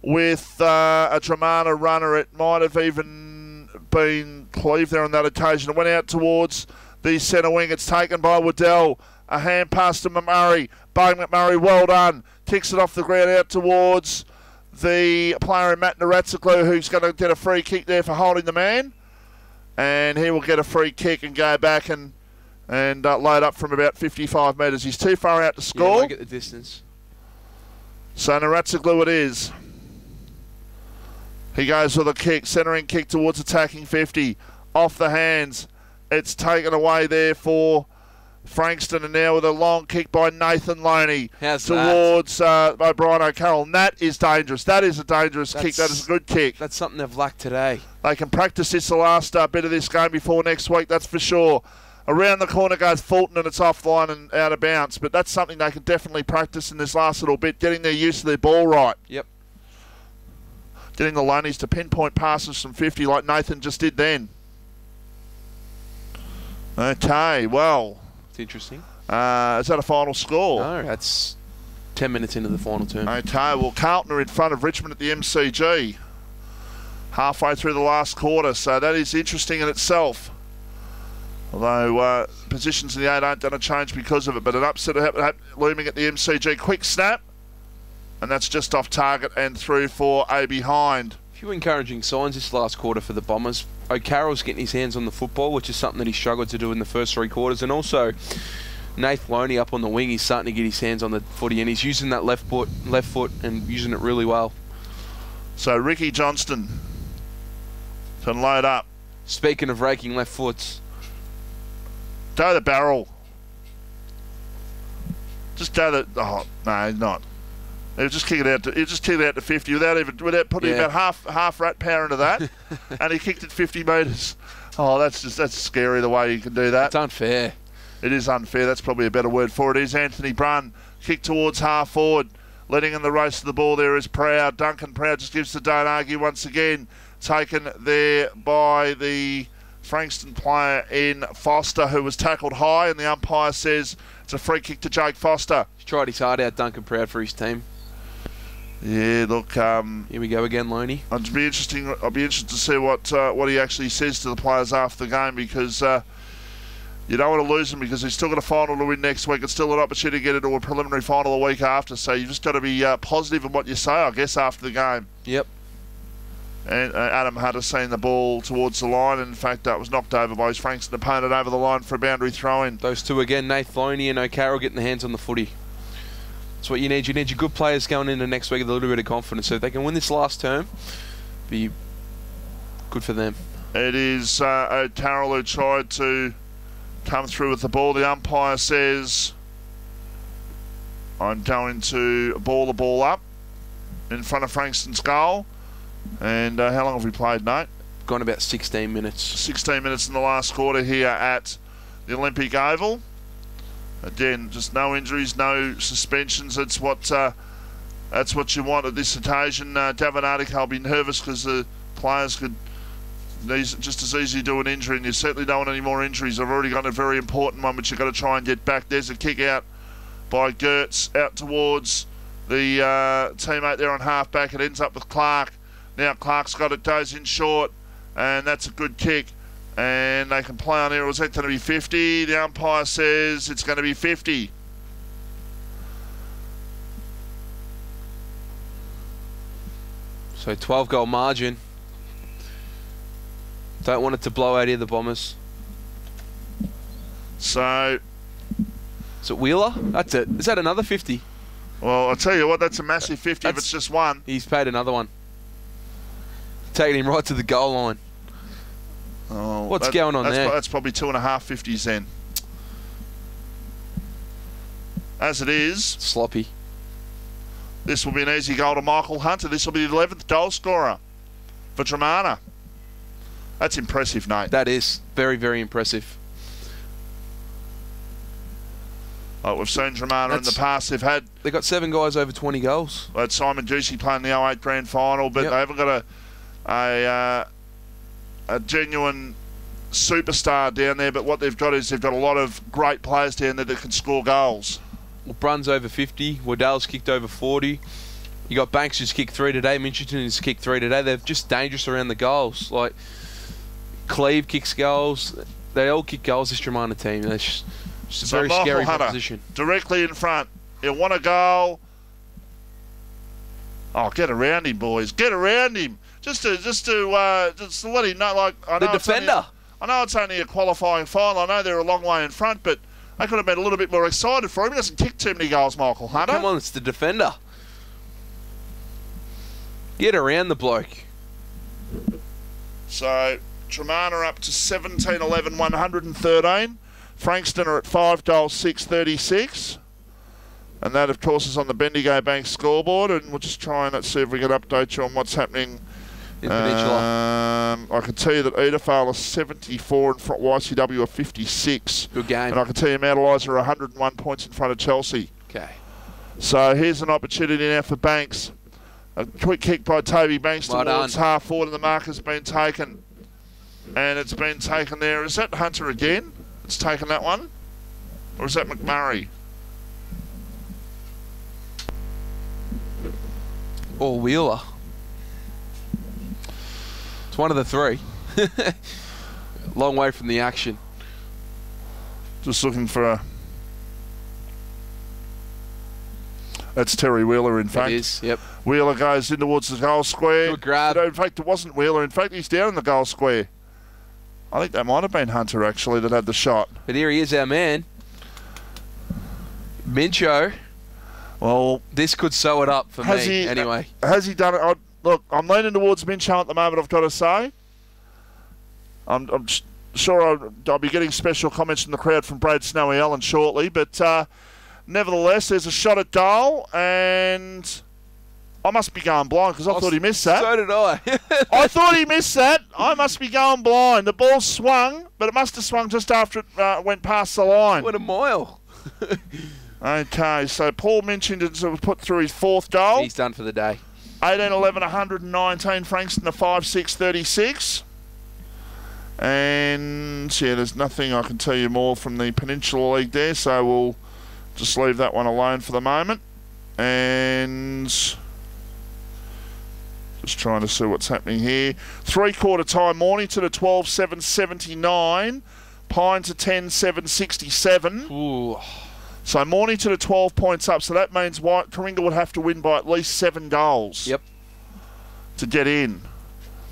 with a Dromana runner. It might have even been Cleve there on that occasion. It went out towards the centre wing. It's taken by Waddell. A hand pass to McMurray. Bowie McMurray, well done. Kicks it off the ground out towards the player in Matt Naratsoglu, who's going to get a free kick there for holding the man. And he will get a free kick and go back and load up from about 55 metres. He's too far out to score. Yeah, won't get the distance. So Naratsoglu it is. He goes with a kick, centering kick towards attacking 50. Off the hands. It's taken away there for Frankston, and now with a long kick by Nathan Loney towards by Brian O'Carroll. And that is dangerous. That is a dangerous kick. That is a good kick. That's something they've lacked today. They can practice this the last bit of this game before next week, that's for sure. Around the corner goes Fulton and it's offline and out of bounds. But that's something they can definitely practice in this last little bit, getting their use of their ball right. Yep. Getting the Loneys to pinpoint passes from 50 like Nathan just did then. Okay, well. It's interesting. Is that a final score? No, that's 10 minutes into the final term. Okay, well, Carlton are in front of Richmond at the MCG. Halfway through the last quarter, so that is interesting in itself. Although positions in the 8 aren't going to change because of it, but an upset looming at the MCG. Quick snap, and that's just off target and through for a behind. A few encouraging signs this last quarter for the Bombers. O'Carroll's getting his hands on the football, which is something that he struggled to do in the first 3 quarters, and also Nath Loney up on the wing, he's starting to get his hands on the footy, and he's using that left foot and using it really well. So Ricky Johnston can load up. Speaking of raking left foots, go the barrel. Just go the. Oh no, not. He'll just kick it out. He'll just kick it out to 50 without putting about half rat power into that, and he kicked it 50 metres. Oh, that's scary the way you can do that. It's unfair. It is unfair. That's probably a better word for it. Is Anthony Brunn kick towards half forward, letting in the race to the ball. There is Proud. Duncan Proud just gives the don't argue once again. Taken there by the Frankston player in Foster, who was tackled high, and the umpire says it's a free kick to Jake Foster. He's tried his heart out, Duncan Proud, for his team. Yeah, look. Here we go again, Loney. I'll be interested to see what he actually says to the players after the game, because you don't want to lose them, because he's still got a final to win next week. It's still an opportunity to get into a preliminary final the week after. So you've just got to be positive in what you say, I guess, after the game. Yep. And Adam Hunter seen the ball towards the line, and in fact was knocked over by his Frankston opponent over the line for a boundary throw-in. Those two again, Nath Loney and O'Carroll, getting the hands on the footy. That's what you need. You need your good players going into next week with a little bit of confidence. So if they can win this last term, be good for them. It is O'Carroll who tried to come through with the ball. The umpire says, I'm going to ball the ball up in front of Frankston's goal. And how long have we played, Nate? Gone about 16 minutes. 16 minutes in the last quarter here at the Olympic Oval. Again, just no injuries, no suspensions. That's what you want at this occasion. Davin Ardick, I'll be nervous because the players could just as easily do an injury, and you certainly don't want any more injuries. I've already got a very important one, which you've got to try and get back. There's a kick out by Gertz out towards the teammate there on half-back. It ends up with Clark. Now Clark's got it, goes in short, and that's a good kick. And they can play on here. Was that going to be 50? The umpire says it's going to be 50. So 12-goal margin. Don't want it to blow out here, the Bombers. So... Is it Wheeler? That's it. Is that another 50? Well, I'll tell you what, that's a massive 50 if it's just one. He's paid another one. Taking him right to the goal line. Oh, what's going on there? That's probably 2.5 50s then. As it is, sloppy. This will be an easy goal to Michael Hunter. This will be the 11th goal scorer for Dromana. That's impressive, Nate. That is very, very impressive. Like we've seen Dromana in the past. They've got 7 guys over 20 goals. They had Simon Ducey playing the 08 Grand Final, but they haven't got a genuine superstar down there. But what they've got is they've got a lot of great players down there that can score goals. Well, Brun's over 50. Waddell's kicked over 40. You got Banks who's kicked 3 today. Minchington has kicked 3 today. They're just dangerous around the goals. Like Cleve kicks goals. They all kick goals. This Dromana team. They're just a very scary proposition. Directly in front. He'll want a goal. Oh, get around him, boys. Get around him. Just to let him know. Like I know the defender. I know it's only a qualifying final. I know they're a long way in front, but they could have been a little bit more excited for him. He doesn't kick too many goals, Michael Hunter. Come on, it's the defender. Get around the bloke. So, Dromana up to 17-11, 113. Frankston are at 5 goals, 636. And that, of course, is on the Bendigo Bank scoreboard. And we'll just try and let's see if we can update you on what's happening in Peninsula. I can tell you that Edafale are 74 in front, YCW are 56. Good game. And I can tell you Mount Eliza are 101 points in front of Chelsea. Okay. So here's an opportunity now for Banks. A quick kick by Toby Banks towards half forward, and the marker's been taken. And it's been taken there. Is that Hunter again? It's taken that one? Or is that McMurray? Or Wheeler. It's one of the 3. Long way from the action. Just looking for a... That's Terry Wheeler, in fact. It is, yep. Wheeler goes in towards the goal square. Good grab. No, in fact, it wasn't Wheeler. In fact, he's down in the goal square. I think that might have been Hunter, actually, that had the shot. But here he is, our man. Mincho. Well, this could sew it up for me, anyway. Has he done it? Look, I'm leaning towards Mincho at the moment, I've got to say. I'm sure I'll be getting special comments from the crowd from Brad Snowy Allen shortly, but nevertheless, there's a shot at goal, and I must be going blind because I thought he missed that. So did I. I thought he missed that. I must be going blind. The ball swung, but it must have swung just after it went past the line. What a mile. Okay, so Paul Minchington put through his 4th goal. He's done for the day. 18-11, 119. Frankston to 5-6, 36. And, yeah, there's nothing I can tell you more from the Peninsula League there, so we'll just leave that one alone for the moment. And just trying to see what's happening here. 3/4 time, Mornington to 12-7, 79. Pine to 10-7, 67. Ooh. So Mornington to 12 points up, so that means Coringa would have to win by at least 7 goals. Yep. To get in,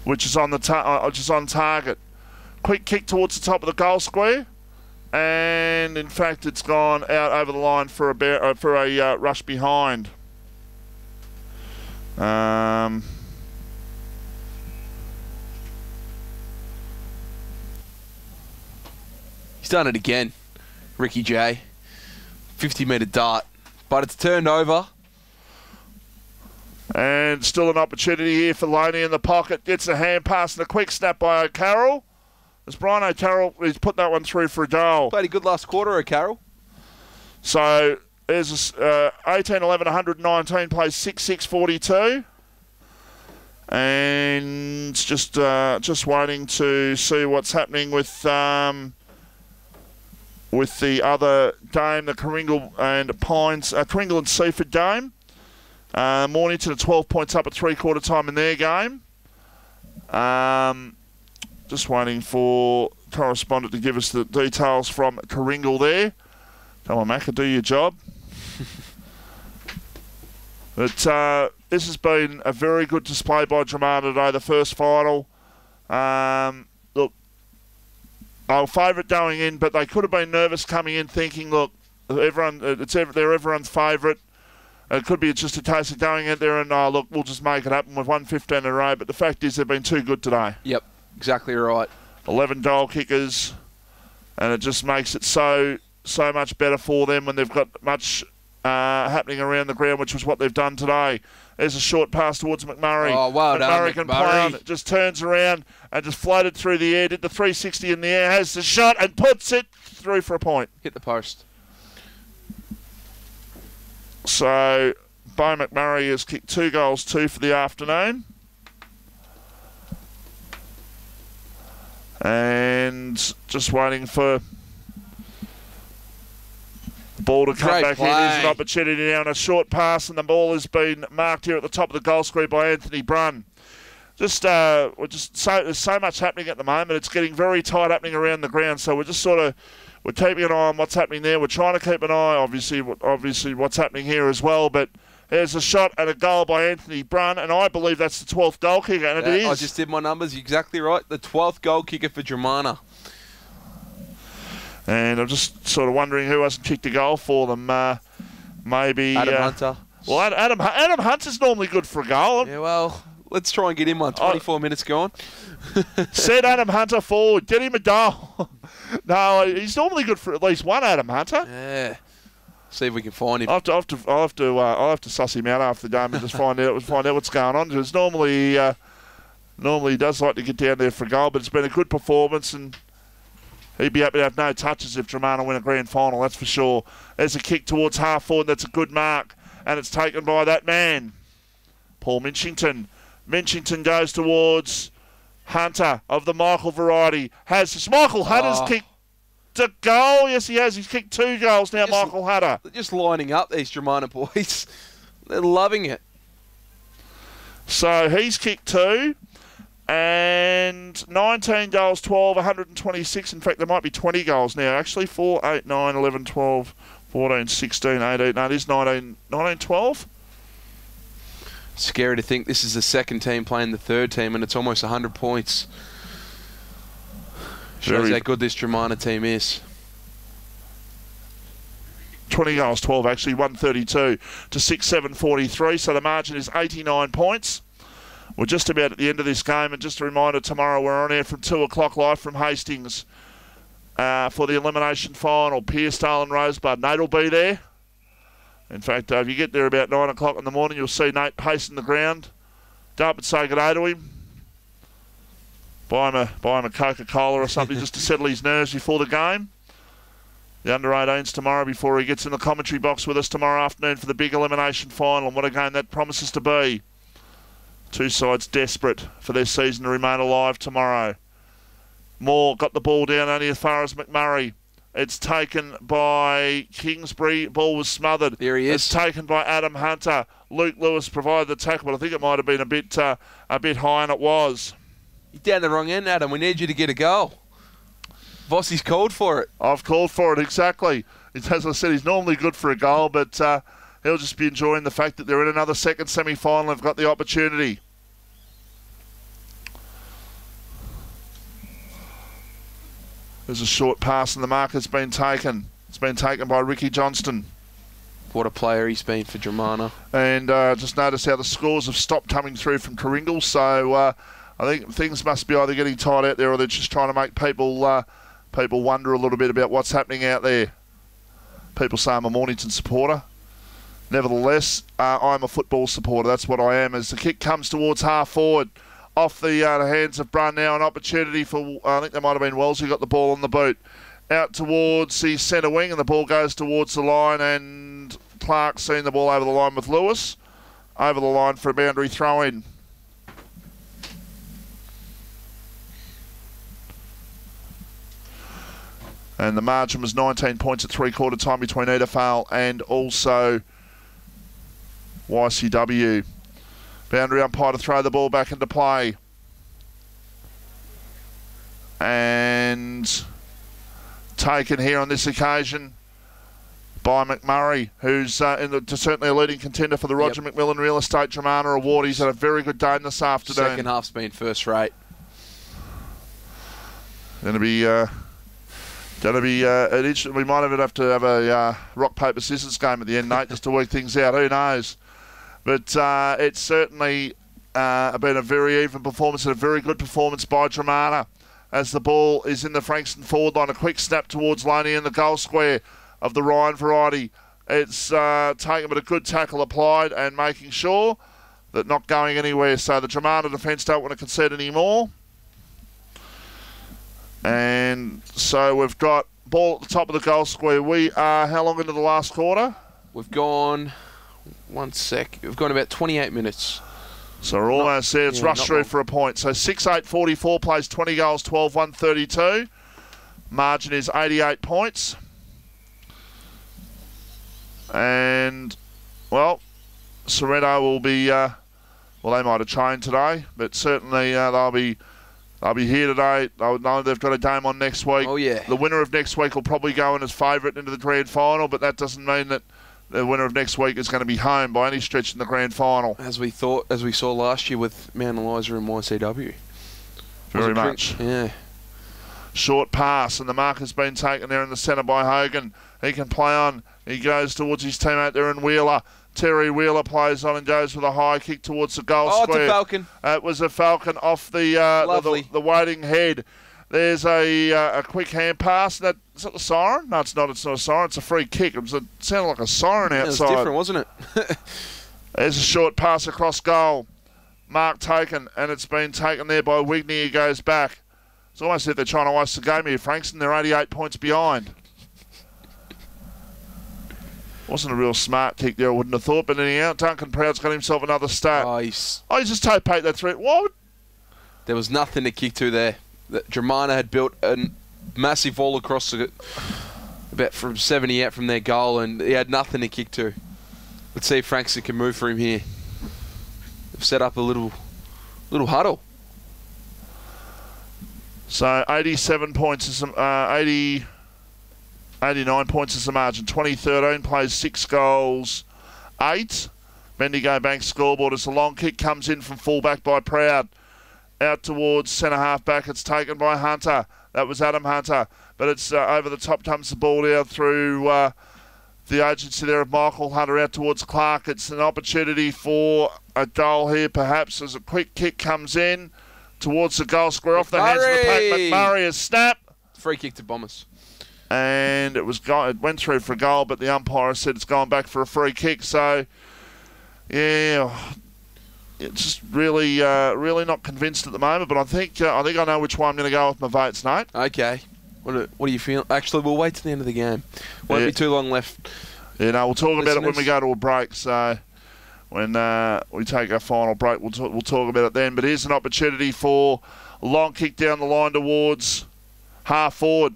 which is on target. Quick kick towards the top of the goal square, and in fact it's gone out over the line for a rush behind. He's done it again, Ricky J. 50-metre dart, but it's turned over. And still an opportunity here for Loney in the pocket. Gets a hand pass and a quick snap by O'Carroll. As Brian O'Carroll, he's put that one through for a goal. Played a good last quarter, O'Carroll. So there's 18-11, 119, plays 6-6, 42. And just waiting to see what's happening with the other game, the Coringal and Pines, Coringal and Seaford game. Mornington at 12 points up at 3/4 time in their game. Just waiting for correspondent to give us the details from Coringal there. Come on, Macca, do your job. But this has been a very good display by Dromana today, the first final. Look, they were favourite going in, but they could have been nervous coming in thinking, look, they're everyone's favourite. It could be just a case of going in there and, look, we'll just make it happen. We've won 15 in a row, but the fact is they've been too good today. Yep, exactly right. 11 goal kickers, and it just makes it so much better for them when they've got much happening around the ground, which was what they've done today. There's a short pass towards McMurray. Oh, well done, McMurray can play on it, just turns around and just floated through the air, did the 360 in the air, has the shot and puts it through for a point. Hit the post. So, Bo McMurray has kicked 2 goals, 2 for the afternoon. And just waiting for the ball to come Great back play. in. There's an opportunity now and a short pass, and the ball has been marked here at the top of the goal square by Anthony Brunn. There's so much happening at the moment. It's getting very tight happening around the ground, so we're keeping an eye on what's happening there. We're trying to keep an eye, obviously what's happening here as well, but there's a shot and a goal by Anthony Brunn, and I believe that's the 12th goal kicker, and it is. I just did my numbers. You're exactly right. The 12th goal kicker for Dromana. And I'm just sort of wondering who hasn't kicked a goal for them. Maybe Adam Hunter. Well, Adam Hunter's normally good for a goal. Yeah, well, let's try and get him on. 24 minutes gone. Set Adam Hunter forward. Get him a goal. No, he's normally good for at least one, Adam Hunter. Yeah. See if we can find him. I'll have to suss him out after the game and just find out what's going on. Because normally he does like to get down there for a goal, but it's been a good performance, and he'd be happy to have no touches if Dromana win a grand final, that's for sure. There's a kick towards half forward. That's a good mark, and it's taken by that man, Paul Minchington. Minchington goes towards Hunter of the Michael variety. Michael Hunter's kicked a goal. Yes, he has. He's kicked 2 goals now, Michael Hunter. They're just lining up, these Dromana boys. They're loving it. So he's kicked 2. And 19 goals, 12, 126. In fact, there might be 20 goals now. Actually, 4, 8, 9, 11, 12, 14, 16, 18. No, it is 19, 12. Scary to think this is the second team playing the third team, and it's almost 100 points. Shows how good this Dromana team is. 20 goals, 12 actually, 132 to 6-7-43. So the margin is 89 points. We're just about at the end of this game, and just a reminder, tomorrow we're on air from 2 o'clock live from Hastings for the elimination final. Pearstale and Rosebud. Nate will be there. In fact, if you get there about 9 o'clock in the morning, you'll see Nate pacing the ground. Go up and say good day to him. Buy him a Coca-Cola or something just to settle his nerves before the game. The under-18s tomorrow before he gets in the commentary box with us tomorrow afternoon for the big elimination final. And what a game that promises to be. 2 sides desperate for their season to remain alive tomorrow. Moore got the ball down only as far as McMurray. It's taken by Kingsbury. Ball was smothered. There he is. It's taken by Adam Hunter. Luke Lewis provided the tackle, but I think it might have been a bit high, and it was. You're down the wrong end, Adam. We need you to get a goal. Vossi's called for it. I've called for it, exactly. As I said, he's normally good for a goal, but he'll just be enjoying the fact that they're in another second semi-final and have got the opportunity. There's a short pass and the mark has been taken. It's been taken by Ricky Johnston. What a player he's been for Dromana. And just notice how the scores have stopped coming through from Kooringal. So I think things must be either getting tight out there, or they're just trying to make people wonder a little bit about what's happening out there. People say I'm a Mornington supporter. Nevertheless, I'm a football supporter. That's what I am. As the kick comes towards half forward, off the hands of Brunn now, an opportunity for, I think there might have been Wells who got the ball on the boot. Out towards the centre wing, and the ball goes towards the line, and Clark seeing the ball over the line with Lewis. Over the line for a boundary throw-in. And the margin was 19 points at three-quarter time between Edafale and also YCW. Boundary umpire to throw the ball back into play. And taken here on this occasion by McMurray, who's certainly a leading contender for the Roger McMillan Real Estate Dromana Award. He's had a very good day this afternoon. Second half's been first rate. Going to be an interesting. We might even have to have a rock paper scissors game at the end, Nate, just to work things out. Who knows? But it's certainly been a very even performance and a very good performance by Dromana as the ball is in the Frankston forward line. A quick snap towards Loney in the goal square of the Ryan variety. It's taken but a good tackle applied and making sure that not going anywhere. So the Dromana defence don't want to concede any more. And so we've got ball at the top of the goal square. We are how long into the last quarter? We've gone, one sec, we've gone about 28 minutes. So we're almost there. It's rushed through for a point. So 6-8-44 plays 20 goals, 12-1-32. Margin is 88 points. And, well, Sorrento will be, well, they might have trained today, but certainly they'll be here today. They'll know they've got a game on next week. Oh, yeah. The winner of next week will probably go in as favourite into the grand final, but that doesn't mean that the winner of next week is going to be home by any stretch in the grand final. As we saw last year with Mount Eliza and YCW. Very much. Yeah. Short pass, and the mark has been taken there in the centre by Hogan. He can play on. He goes towards his teammate there in Wheeler. Terry Wheeler plays on and goes with a high kick towards the goal square. Oh, it's a Falcon. It was a Falcon off the waiting head. There's a quick hand pass. Is that the siren? No, it's not. It's not a siren. It's a free kick. It sounded like a siren outside. It was different, wasn't it? There's a short pass across goal. Mark taken, and it's been taken there by Wigney. He goes back. It's almost as if they're trying to ice the game here, Frankston. They're 88 points behind. Wasn't a real smart kick there, I wouldn't have thought. But anyhow, Duncan Proud's got himself another stat. Oh, he's just toe-pate that through. What? There was nothing to kick to there. Dromana had built a massive wall across about from 70 out from their goal, and he had nothing to kick to. Let's see if Frankston can move for him here. They've set up a little huddle. So 87 points is 89 points is the margin. 2013 plays 6 goals, 8. Bendigo Bank scoreboard as the long kick comes in from fullback by Proud. Out towards centre half back. It's taken by Hunter. That was Adam Hunter. But it's over the top comes the ball down through the agency there of Michael Hunter out towards Clark. It's an opportunity for a goal here perhaps as a quick kick comes in towards the goal square off the hands of the pack. McMurray has snapped. Free kick to Bombers. And it went through for a goal, but the umpire said it's gone back for a free kick. So, yeah, it's just really not convinced at the moment. But I think I know which one I'm going to go with my votes, Nate. Okay. What do you feel? Actually, we'll wait till the end of the game. Won't be too long left. Yeah, no, we'll talk about it when we go to a break. So when we take our final break, we'll talk about it then. But here's an opportunity for a long kick down the line towards half forward.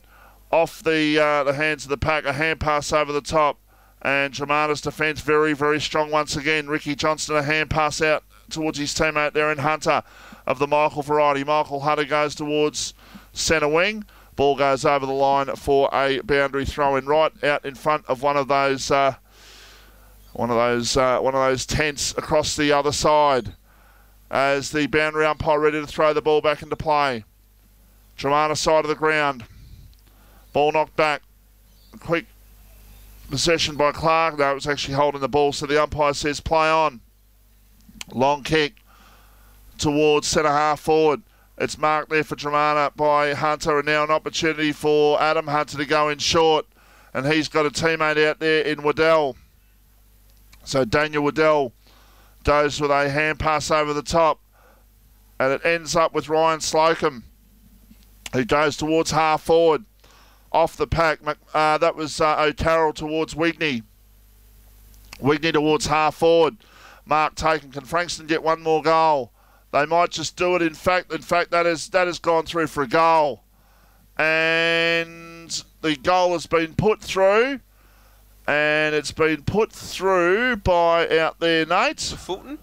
Off the hands of the pack, a hand pass over the top. And Dromana's defence very, very strong once again. Ricky Johnston, a hand pass out towards his teammate there in Hunter of the Michael variety. Michael Hunter goes towards centre wing. Ball goes over the line for a boundary throw in right out in front of one of those tents across the other side. As the boundary umpire ready to throw the ball back into play. Dromana side of the ground. Ball knocked back. Quick possession by Clark. No, it was actually holding the ball, so the umpire says play on. Long kick towards centre half forward. It's marked there for Dromana by Hunter, and now an opportunity for Adam Hunter to go in short. And he's got a teammate out there in Waddell. So Daniel Waddell goes with a hand pass over the top. And it ends up with Ryan Slocum, who goes towards half forward. Off the pack, that was O'Carroll towards Wigney. Wigney towards half forward. Mark taken. Can Frankston get one more goal? They might just do it. In fact, that has gone through for a goal, and the goal has been put through, and it's been put through by out there, Nate. Fulton.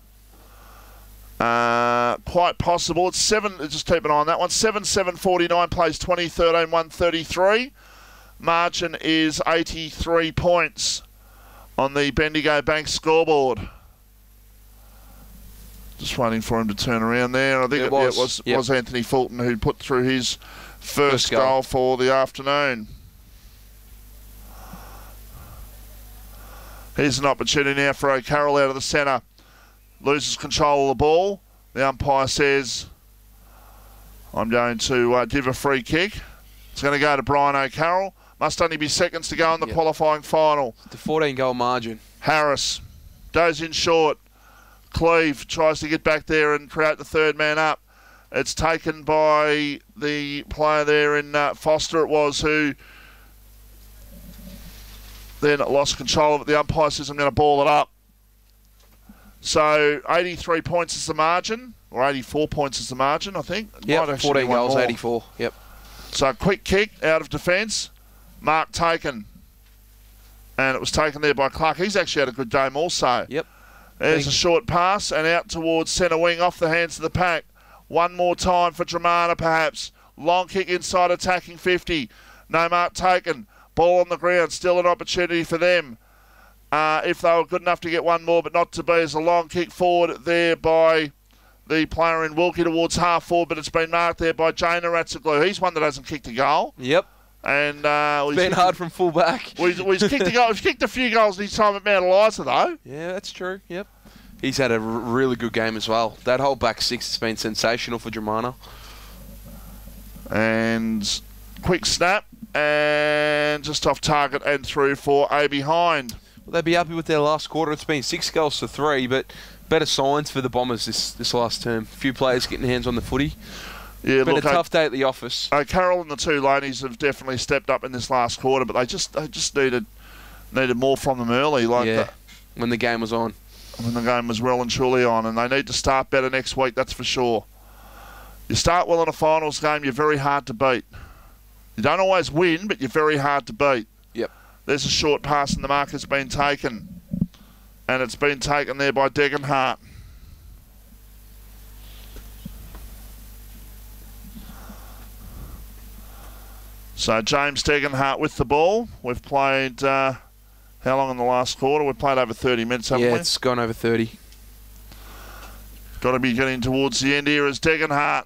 Quite possible. It's 7. Just keep an eye on that one. 7-7-49 plays 2013 133. Margin is 83 points on the Bendigo Bank scoreboard. Just waiting for him to turn around there. I think it was Anthony Fulton who put through his first goal for the afternoon. Here's an opportunity now for O'Carroll out of the centre. Loses control of the ball. The umpire says, I'm going to give a free kick. It's going to go to Brian O'Carroll. Must only be seconds to go in the qualifying final. The 14-goal margin. Harris goes in short. Cleve tries to get back there and create the third man up. It's taken by the player there in Foster, it was, who then lost control of it. The umpire says, I'm going to ball it up. So 83 points is the margin, or 84 points is the margin, I think. Yep, 14 goals, more. 84. Yep. So quick kick out of defence. Mark taken. And it was taken there by Clark. He's actually had a good game also. Yep. There's a short pass and out towards centre wing off the hands of the pack. One more time for Dromana perhaps. Long kick inside attacking 50. No mark taken. Ball on the ground. Still an opportunity for them. If they were good enough to get one more, but not to be, as a long kick forward there by the player in Wilkie towards half forward, but it's been marked there by Jana Ratzaglou. He's one that hasn't kicked a goal. Yep. And it's been hard from full back. He's kicked a goal. He's kicked a few goals in his time at Mount Eliza, though. Yeah, that's true. Yep. He's had a really good game as well. That whole back six has been sensational for Dromana. And quick snap and just off target and through for a behind. Well, they'd be happy with their last quarter. It's been 6 goals to 3, but better signs for the Bombers this last term. A few players getting hands on the footy. Yeah, been a tough day at the office. Carroll and the two ladies have definitely stepped up in this last quarter, but they just needed more from them early. When the game was on. When the game was well and truly on, and they need to start better next week, that's for sure. You start well in a finals game, you're very hard to beat. You don't always win, but you're very hard to beat. Yep. There's a short pass and the mark has been taken. And it's been taken there by Degenhart. So James Degenhart with the ball. We've played, how long in the last quarter? We've played over 30 minutes, haven't we? Yeah, it's gone over 30. Got to be getting towards the end here as Degenhart.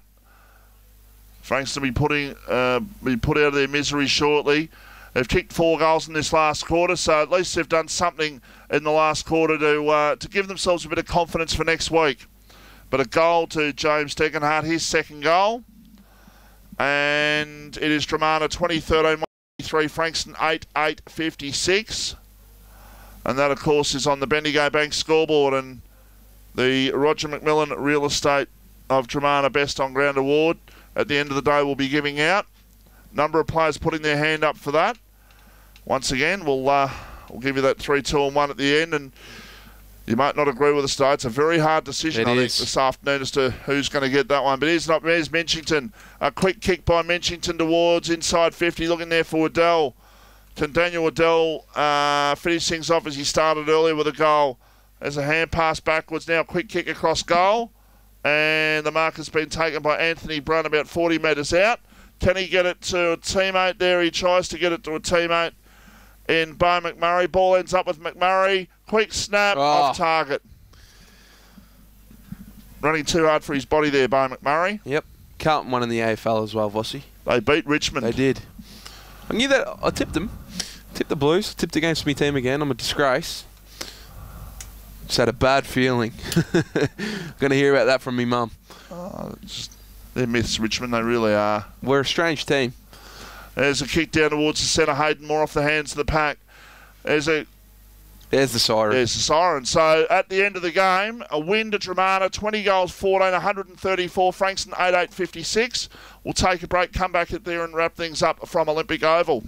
Frankston be put out of their misery shortly. They've kicked 4 goals in this last quarter, so at least they've done something in the last quarter to give themselves a bit of confidence for next week. But a goal to James Degenhart, his second goal. And it is Dromana 2013-13, Frankston 8-8-56. And that, of course, is on the Bendigo Bank scoreboard. And the Roger McMillan Real Estate of Dromana Best on Ground Award at the end of the day will be giving out. Number of players putting their hand up for that. Once again, we'll give you that 3, 2 and 1 at the end, and you might not agree with us today. It's a very hard decision, I think, this afternoon as to who's going to get that one. But here's Menchington. A quick kick by Menchington towards inside 50, looking there for Waddell. Can Daniel Waddell finish things off as he started earlier with a goal? There's a hand pass backwards now, quick kick across goal. And the mark has been taken by Anthony Brunn about 40 metres out. Can he get it to a teammate there? He tries to get it to a teammate in Bo McMurray. Ball ends up with McMurray. Quick snap off target. Running too hard for his body there, Bo McMurray. Yep. Carlton won in the AFL as well, Vossi. They beat Richmond. They did. I knew that. I tipped them. Tipped the Blues. Tipped against my team again. I'm a disgrace. Just had a bad feeling. Going to hear about that from me mum. They're myths, Richmond. They really are. We're a strange team. There's a kick down towards the centre. Hayden Moore off the hands of the pack. There's the siren. There's the siren. So at the end of the game, a win to Dromana, 20 goals, 14, 134. Frankston 8-8-56. We'll take a break, come back there and wrap things up from Olympic Oval.